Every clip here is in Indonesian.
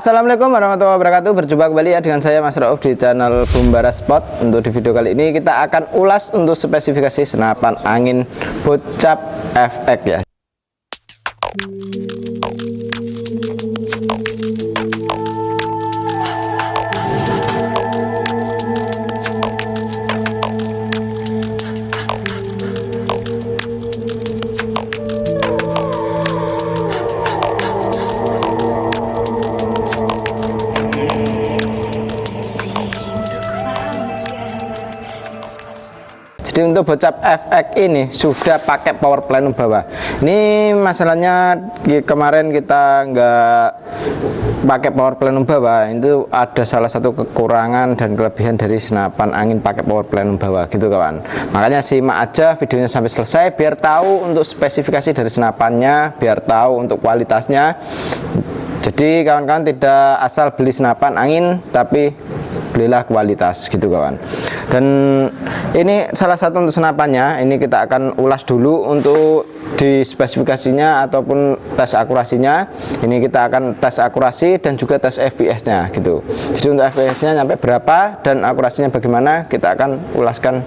Assalamualaikum warahmatullahi wabarakatuh. Berjumpa kembali ya dengan saya Mas Rauf di channel Bumbara Spot. Untuk di video kali ini kita akan ulas untuk spesifikasi senapan angin Bocap FX ya. Jadi untuk Bocap FX ini sudah pakai power plenum bawah. Ini masalahnya kemarin kita nggak pakai power plenum bawah, itu ada salah satu kekurangan dan kelebihan dari senapan angin pakai power plenum bawah gitu kawan. Makanya simak aja videonya sampai selesai biar tahu untuk spesifikasi dari senapannya, biar tahu untuk kualitasnya. Jadi kawan-kawan tidak asal beli senapan angin tapi belilah kualitas gitu kawan. Dan ini salah satu untuk senapannya, ini kita akan ulas dulu untuk di spesifikasinya ataupun tes akurasinya. Ini kita akan tes akurasi dan juga tes FPS nya gitu. Jadi untuk FPS nya sampai berapa dan akurasinya bagaimana kita akan ulaskan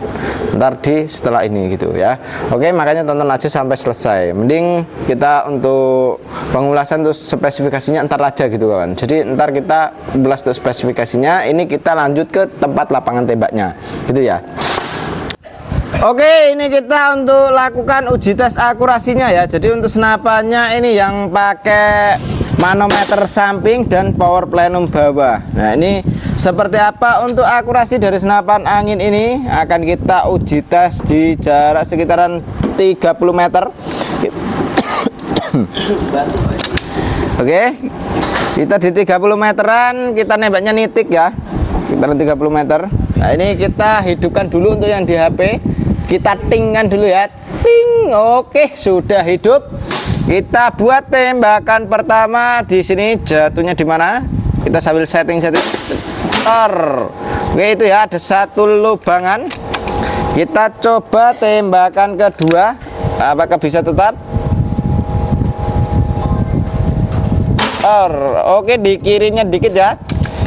ntar di setelah ini gitu ya. Oke, makanya tonton aja sampai selesai. Mending kita untuk pengulasan untuk spesifikasinya ntar aja gitu kawan. Jadi ntar kita ulas untuk spesifikasinya, ini kita lanjut ke tempat lapangan tembaknya gitu ya. Oke, ini kita untuk lakukan uji tes akurasinya ya. Jadi untuk senapannya ini yang pakai manometer samping dan power plenum bawah. Nah, ini seperti apa untuk akurasi dari senapan angin ini akan kita uji tes di jarak sekitaran 30 meter. Oke, kita di 30 meteran kita nembaknya nitik ya, sekitaran 30 meter. Nah, ini kita hidupkan dulu untuk yang di HP. Kita tingkan dulu ya, ting. Oke, sudah hidup. Kita buat tembakan pertama di sini. Jatuhnya di mana? Kita sambil setting. Oke, itu ya, ada satu lubangan. Kita coba tembakan kedua. Apakah bisa tetap? Oke, di kirinya dikit ya.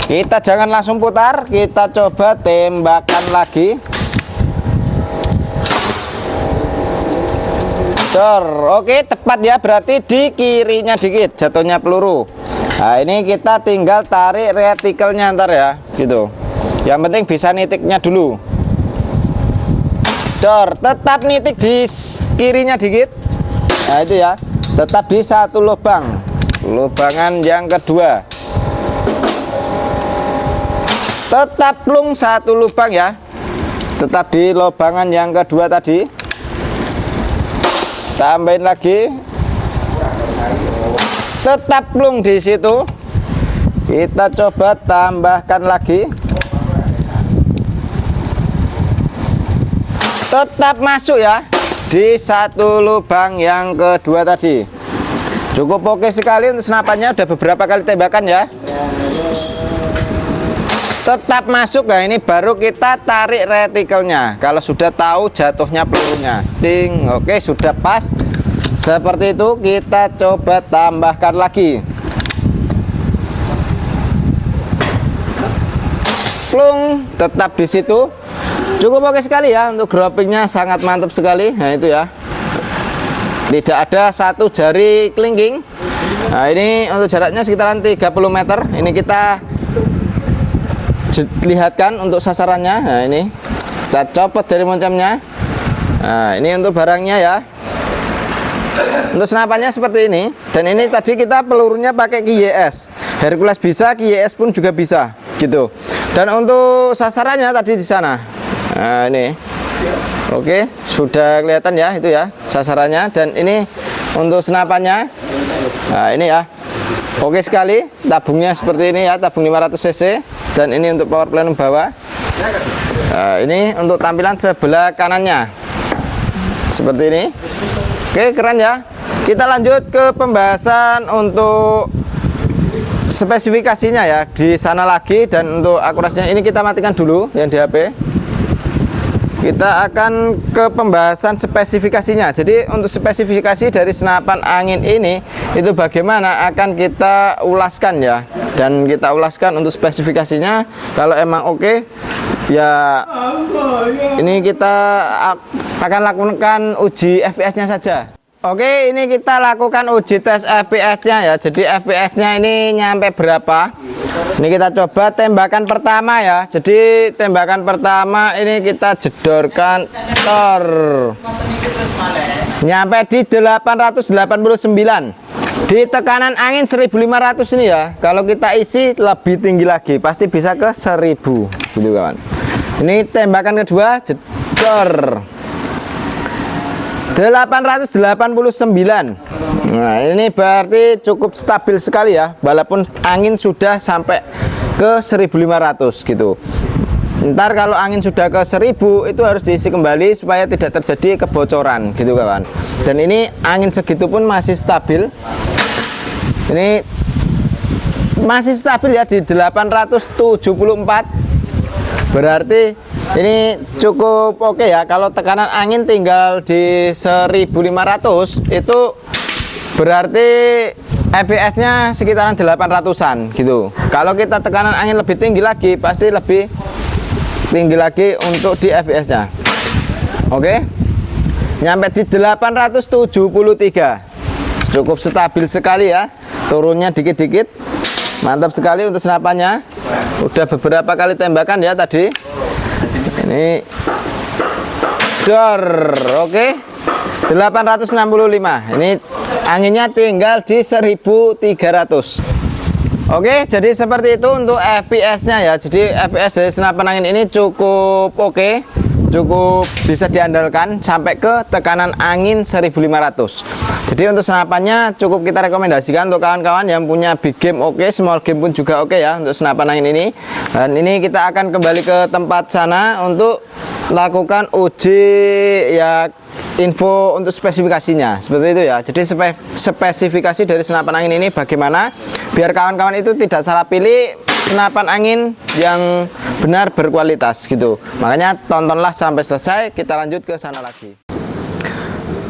Kita jangan langsung putar. Kita coba tembakan lagi. Oke, tepat ya, berarti di kirinya dikit jatuhnya peluru. Nah, ini kita tinggal tarik retikelnya ntar ya gitu. Yang penting bisa nitiknya dulu. Tetap nitik di kirinya dikit. Nah, itu ya, tetap di satu lubang, lubangan yang kedua. Tetap plung satu lubang ya, tetap di lubangan yang kedua tadi. Tambahin lagi, tetap plung di situ. Kita coba tambahkan lagi, tetap masuk ya di satu lubang yang kedua tadi. Cukup oke sekali untuk senapannya, udah beberapa kali tembakan ya. Tetap masuk ya, ini baru kita tarik retikelnya. Kalau sudah tahu jatuhnya pelurunya, ding. Oke, sudah pas seperti itu. Kita coba tambahkan lagi, plung, tetap di situ. Cukup oke sekali ya, untuk gropingnya sangat mantap sekali. Nah, itu ya, tidak ada satu jari kelingking. Nah, ini untuk jaraknya sekitaran 30 meter. Ini kita lihatkan untuk sasarannya. Nah, ini kita copot dari moncamnya. Nah, ini untuk barangnya ya. Untuk senapannya seperti ini. Dan ini tadi kita pelurunya pakai QYS. Hercules bisa, QYS pun juga bisa gitu. Dan untuk sasarannya tadi di sana. Nah, ini oke, sudah kelihatan ya itu ya sasarannya. Dan ini untuk senapannya. Nah, ini ya, oke sekali. Tabungnya seperti ini ya, tabung 500 cc. Dan ini untuk power plenum bawah. Nah, ini untuk tampilan sebelah kanannya seperti ini. Oke, keren ya. Kita lanjut ke pembahasan untuk spesifikasinya ya di sana lagi. Dan untuk akurasinya ini kita matikan dulu yang di HP. kita akan ke pembahasan spesifikasinya. Jadi untuk spesifikasi dari senapan angin ini itu bagaimana akan kita ulaskan ya, dan kita ulaskan untuk spesifikasinya. Kalau emang oke ya, ini kita akan lakukan uji FPS-nya saja. Oke, ini kita lakukan uji tes FPS-nya ya. Jadi FPS-nya ini nyampe berapa? Ini kita coba tembakan pertama ya. Jadi tembakan pertama ini kita jedorkan tor. Nyampe di 889. Di tekanan angin 1500 ini ya. Kalau kita isi lebih tinggi lagi, pasti bisa ke 1000 gitu kawan. Ini tembakan kedua, jedor 889. Nah, ini berarti cukup stabil sekali ya, walaupun angin sudah sampai ke 1500 gitu. Ntar kalau angin sudah ke 1000 itu harus diisi kembali supaya tidak terjadi kebocoran gitu kawan. Dan ini angin segitu pun masih stabil. Ini masih stabil ya di 874. Berarti ini cukup oke ya. Kalau tekanan angin tinggal di 1500 itu berarti FPS-nya sekitaran 800-an gitu. Kalau kita tekanan angin lebih tinggi lagi, pasti lebih tinggi lagi untuk di FPS-nya. Oke. Nyampe di 873. Cukup stabil sekali ya. Turunnya dikit-dikit. Mantap sekali untuk senapannya. Udah beberapa kali tembakan ya tadi. Ini dor, oke. 865. Ini anginnya tinggal di 1300. Oke, jadi seperti itu untuk FPS-nya ya. Jadi FPS dari senapan angin ini cukup oke. Cukup bisa diandalkan sampai ke tekanan angin 1500. Jadi untuk senapannya cukup kita rekomendasikan untuk kawan-kawan yang punya big game oke, small game pun juga oke ya untuk senapan angin ini. Dan ini kita akan kembali ke tempat sana untuk lakukan uji ya, info untuk spesifikasinya seperti itu ya. Jadi spesifikasi dari senapan angin ini bagaimana biar kawan-kawan itu tidak salah pilih senapan angin yang benar berkualitas gitu. Makanya tontonlah sampai selesai, kita lanjut ke sana lagi.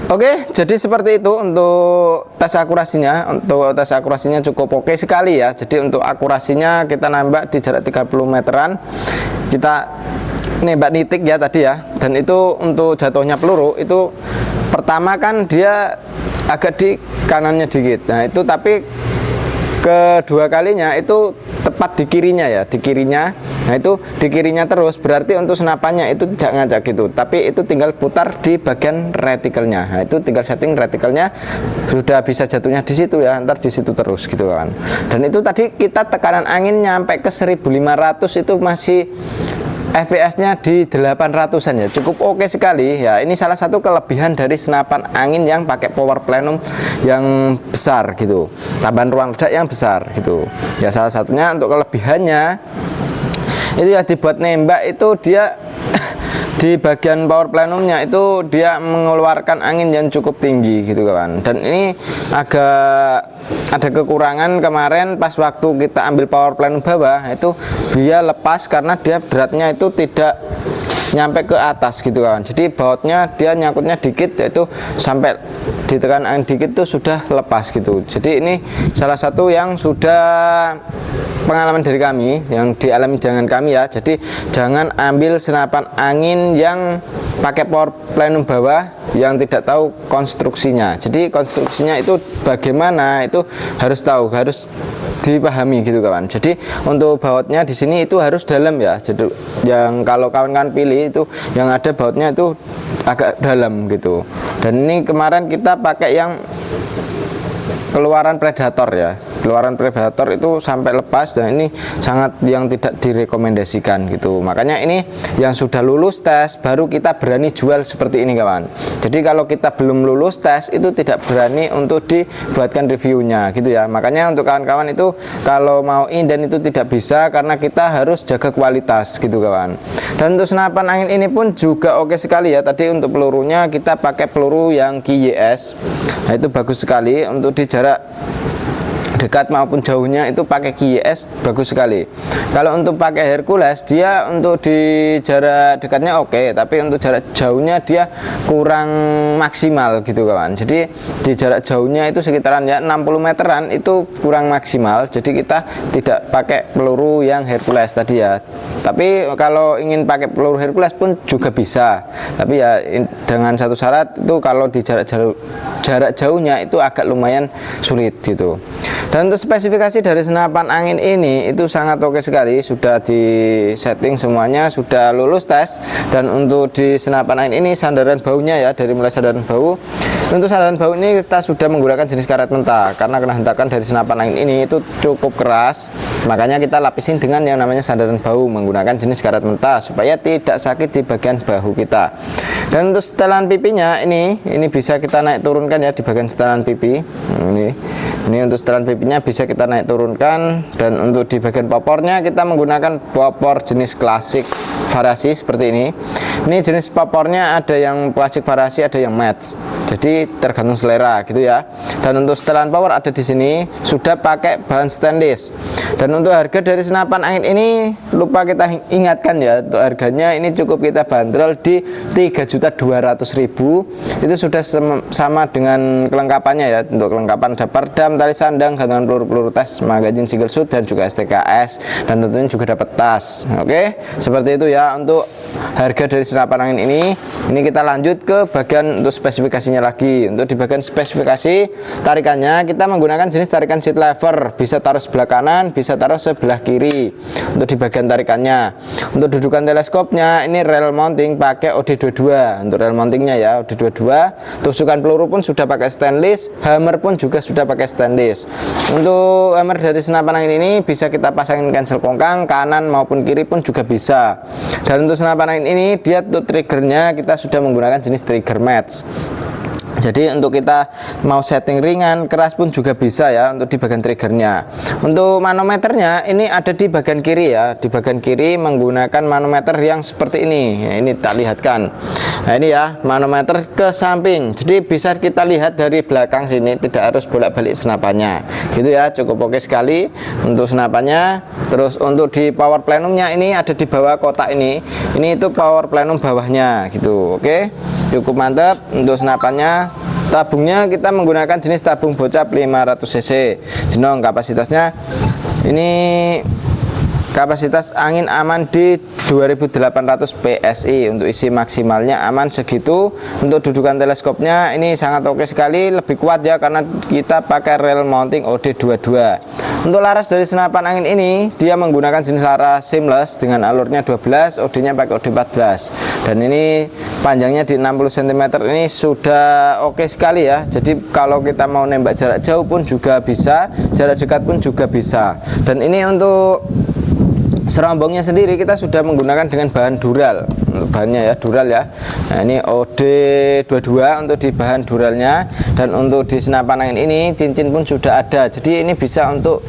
Oke, jadi seperti itu untuk tes akurasinya. Untuk tes akurasinya cukup oke sekali ya. Jadi untuk akurasinya kita nembak di jarak 30 meteran. Kita nembak nitik ya tadi ya. Dan itu untuk jatuhnya peluru itu pertama kan dia agak di kanannya dikit. Nah, itu tapi kedua kalinya itu tepat di kirinya ya, di kirinya. Nah, itu di kirinya terus, berarti untuk senapannya itu tidak ngajak gitu, tapi itu tinggal putar di bagian retikelnya. Nah, itu tinggal setting retikelnya, sudah bisa jatuhnya di situ ya, ntar di situ terus gitu kan. Dan itu tadi kita tekanan angin nyampe ke 1500 itu masih FPS-nya di 800-an ya, cukup oke sekali ya. Ini salah satu kelebihan dari senapan angin yang pakai power plenum yang besar gitu, tambahan ruang ledak yang besar gitu ya. Salah satunya untuk kelebihannya itu ya, dibuat nembak itu dia di bagian power plenumnya itu dia mengeluarkan angin yang cukup tinggi gitu kawan. Dan ini agak ada kekurangan kemarin pas waktu kita ambil power plenum bawah, itu dia lepas karena dia beratnya itu tidak nyampe ke atas gitu kawan. Jadi bautnya dia nyangkutnya dikit, yaitu sampai ditekan angin dikit itu sudah lepas gitu. Jadi ini salah satu yang sudah pengalaman dari kami, yang dialami jangan kami ya. Jadi jangan ambil senapan angin yang pakai power plenum bawah yang tidak tahu konstruksinya. Jadi konstruksinya itu bagaimana itu harus tahu, harus dipahami gitu kawan. Jadi untuk bautnya di sini itu harus dalam ya. Jadi yang kalau kawan-kawan pilih itu yang ada bautnya itu agak dalam gitu. Dan ini kemarin kita pakai yang keluaran predator ya. Keluaran predator itu sampai lepas, dan ini sangat yang tidak direkomendasikan gitu. Makanya ini yang sudah lulus tes baru kita berani jual seperti ini kawan. Jadi kalau kita belum lulus tes itu tidak berani untuk dibuatkan reviewnya gitu ya. Makanya untuk kawan-kawan itu kalau mau inden itu tidak bisa, karena kita harus jaga kualitas gitu kawan. Dan untuk senapan angin ini pun juga oke sekali ya. Tadi untuk pelurunya kita pakai peluru yang KYS. Nah, itu bagus sekali untuk di jarak dekat maupun jauhnya itu pakai QS bagus sekali. Kalau untuk pakai Hercules, dia untuk di jarak dekatnya oke, tapi untuk jarak jauhnya dia kurang maksimal gitu kawan. Jadi di jarak jauhnya itu sekitaran ya 60 meteran itu kurang maksimal. Jadi kita tidak pakai peluru yang Hercules tadi ya. Tapi kalau ingin pakai peluru Hercules pun juga bisa. Tapi ya dengan satu syarat, itu kalau di jarak jauhnya itu agak lumayan sulit gitu. Dan untuk spesifikasi dari senapan angin ini itu sangat oke sekali, sudah di setting semuanya, sudah lulus tes. Dan untuk di senapan angin ini sandaran baunya ya, dari mulai sandaran bau. Untuk sandaran bau ini kita sudah menggunakan jenis karet mentah, karena kena hentakan dari senapan angin ini itu cukup keras. Makanya kita lapisin dengan yang namanya sandaran bau menggunakan jenis karet mentah supaya tidak sakit di bagian bahu kita. Dan untuk setelan pipinya ini bisa kita naik turunkan ya di bagian setelan pipi. Ini untuk setelan pipinya bisa kita naik turunkan. Dan untuk di bagian popornya kita menggunakan popor jenis klasik variasi seperti ini. Ini jenis popornya ada yang plastik variasi, ada yang match. Jadi tergantung selera gitu ya. Dan untuk setelan power ada di sini sudah pakai bahan stainless. Dan untuk harga dari senapan angin ini lupa kita ingatkan ya, untuk harganya ini cukup kita bandrol di 3.200.000. Itu sudah sama dengan kelengkapannya ya. Untuk kelengkapan ada perdam, tali sandang, gantungan peluru tes, magazin single shot, dan juga STKS, dan tentunya juga dapat tas. Oke, seperti itu ya untuk harga dari senapan angin ini. Ini kita lanjut ke bagian untuk spesifikasinya lagi. Untuk di bagian spesifikasi tarikannya kita menggunakan jenis tarikan seat lever, bisa taruh sebelah kanan, bisa taruh sebelah kiri. Untuk di bagian tarikannya, untuk dudukan teleskopnya ini rel mounting pakai OD22. Untuk rel mountingnya ya OD22. Tusukan peluru pun sudah pakai stainless, hammer pun juga sudah pakai stainless. Untuk hammer dari senapan angin ini bisa kita pasangin cancel kongkang kanan maupun kiri pun juga bisa. Dan untuk senapan angin ini dia untuk triggernya kita sudah menggunakan jenis trigger match. Jadi untuk kita mau setting ringan, keras pun juga bisa ya untuk di bagian triggernya. Untuk manometernya ini ada di bagian kiri ya. Di bagian kiri menggunakan manometer yang seperti ini. Ini tak lihatkan. Nah ini ya manometer ke samping. Jadi bisa kita lihat dari belakang sini, tidak harus bolak-balik senapannya. Gitu ya, cukup oke sekali untuk senapannya. Terus untuk di power plenumnya ini ada di bawah kotak ini. Ini itu power plenum bawahnya gitu. Oke. Cukup mantap untuk senapannya. Tabungnya kita menggunakan jenis tabung bocap 500 cc. Jenong kapasitasnya ini kapasitas angin aman di 2800 PSI. Untuk isi maksimalnya aman segitu. Untuk dudukan teleskopnya ini sangat oke sekali, lebih kuat ya karena kita pakai rel mounting OD22. Untuk laras dari senapan angin ini dia menggunakan jenis laras seamless dengan alurnya 12, OD-nya pakai OD14. Dan ini panjangnya di 60 cm, ini sudah oke sekali ya. Jadi kalau kita mau nembak jarak jauh pun juga bisa, jarak dekat pun juga bisa. Dan ini untuk serombongnya sendiri kita sudah menggunakan dengan bahan dural. Untuk bahannya ya dural ya. Nah ini OD22 untuk di bahan duralnya. Dan untuk di senapan angin ini cincin pun sudah ada. Jadi ini bisa untuk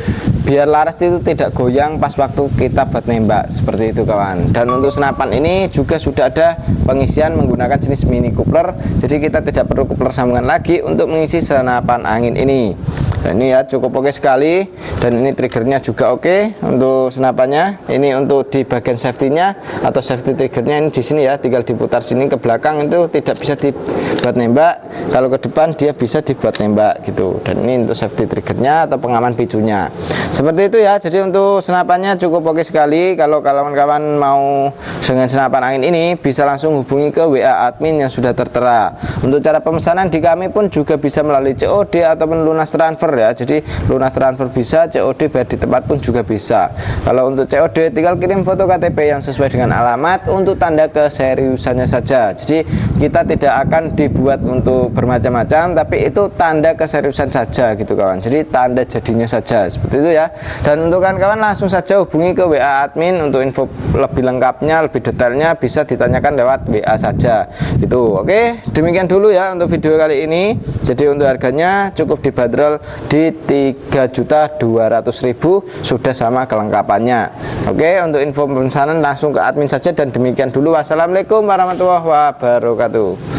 biar laras itu tidak goyang pas waktu kita buat nembak, seperti itu kawan. Dan untuk senapan ini juga sudah ada pengisian menggunakan jenis mini coupler. Jadi kita tidak perlu coupler sambungan lagi untuk mengisi senapan angin ini. Dan ini ya cukup oke sekali. Dan ini triggernya juga oke untuk senapannya. Ini untuk di bagian safety-nya atau safety triggernya ini di sini ya, tinggal diputar sini ke belakang itu tidak bisa dibuat nembak. Kalau ke depan dia bisa dibuat nembak gitu. Dan ini untuk safety triggernya atau pengaman picunya. Seperti itu ya. Jadi untuk senapannya cukup oke sekali. Kalau kawan-kawan mau dengan senapan angin ini bisa langsung hubungi ke WA admin yang sudah tertera. Untuk cara pemesanan di kami pun juga bisa melalui COD ataupun lunas transfer ya. Jadi lunas transfer bisa, COD bayar di tempat pun juga bisa. Kalau untuk COD tinggal kirim foto KTP yang sesuai dengan alamat untuk tanda keseriusannya saja. Jadi kita tidak akan dibuat untuk bermacam-macam, tapi itu tanda keseriusan saja gitu kawan. Jadi tanda jadinya saja, seperti itu ya. Dan untuk kawan-kawan langsung saja hubungi ke WA admin untuk info lebih lengkapnya, lebih detailnya bisa ditanyakan lewat WA saja gitu. Oke, demikian dulu ya untuk video kali ini. Jadi untuk harganya cukup dibanderol di 3.200.000 sudah sama kelengkapannya. Oke, untuk info pemesanan langsung ke admin saja. Dan demikian dulu, wassalamualaikum warahmatullahi wabarakatuh.